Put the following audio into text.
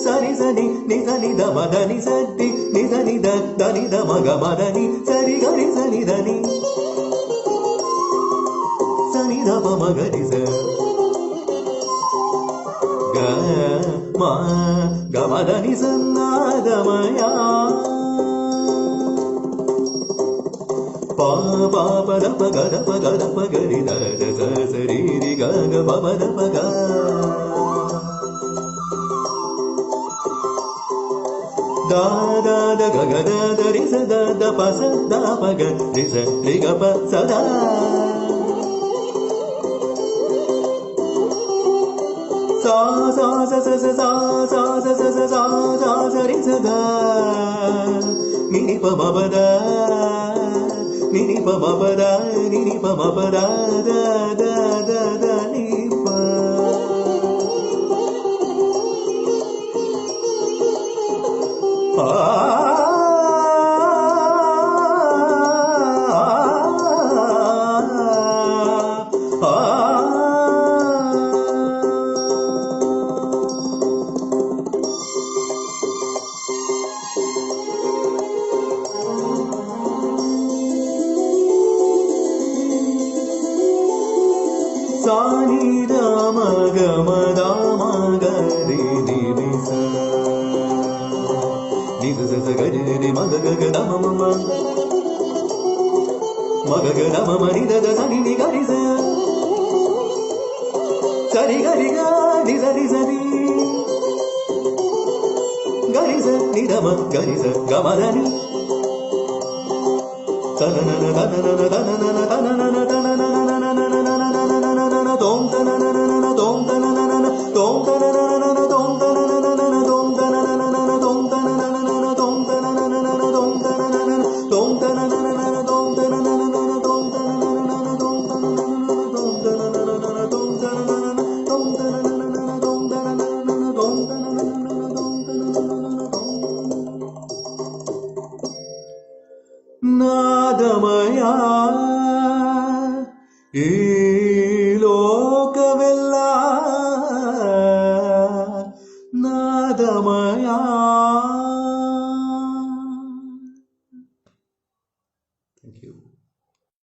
ಸರಿ ಸನಿ ನಿಧನಿ the Madani ಸದ್ದಿ ನಿಧನಿ the Dhani the ಮಗ ಮದನಿ ಸರಿ ಗರಿ ಸನಿ ಧನಿ ಸನಿ ದ ಮಗರಿ ಸ ಗ ಮ ಗ ಮದನಿ ಸನ್ನಾದಮಯ ಪಾ ಪಾ ಪದ ಪಗದ ಪಗದ ಪಗರಿ ದ ಸ ಸರಿ ರಿ ಗ ಗ ಪದ ಪಗ da da da ga ga da da ri sa da da pa sa da pa ga ri sa ri ga pa sa da sa sa sa sa sa sa sa sa sa sa sa sa sa ri sa da ni ni pa ma pa da ni ni pa ma pa da ni ni pa ma pa da da da da da ni pa ಸಾನಿ ದ ಮಗ ಮದ ಮಗ ರಿ ನಿ ನಿ ಸ ನಿ ಸ ಸ ಗ ರಿ ರಿ ಮಗ ಗ ಗ ದ ಮ ಮ ಮ ಮಗ ಗ ದ ಮ ಮ ನಿ ದ ದ ಸ ನಿ ನಿ ಗ ರಿ ಸ ಸ ರಿ ಗ ರಿ ಗ ನಿ ಸ ರಿ ಸ ರಿ ಗ ರಿ ಸ ನಿ ದ ಮ ಗ ರಿ ಸ ಗ ಮ ದ ನಿ ಸ ನ ನ ನ ದ ನ ನ ದ ನ ನ ನ ದ ನ ನ ನ ದ ನ ನ ನ ನ ನ ನ ನ dom da na na na na dom da na na na dom da na na na dom da na na na dom da na na na dom da na na na dom da na na na dom da na na na dom da na na na dom da na na na dom da na na na dom da na na na dom da na na na dom da na na na dom da na na na dom da na na na dom da na na na dom da na na na ನಾದಮಯ ಈ ಲೋಕವೆಲ್ಲ ನಾದಮಯ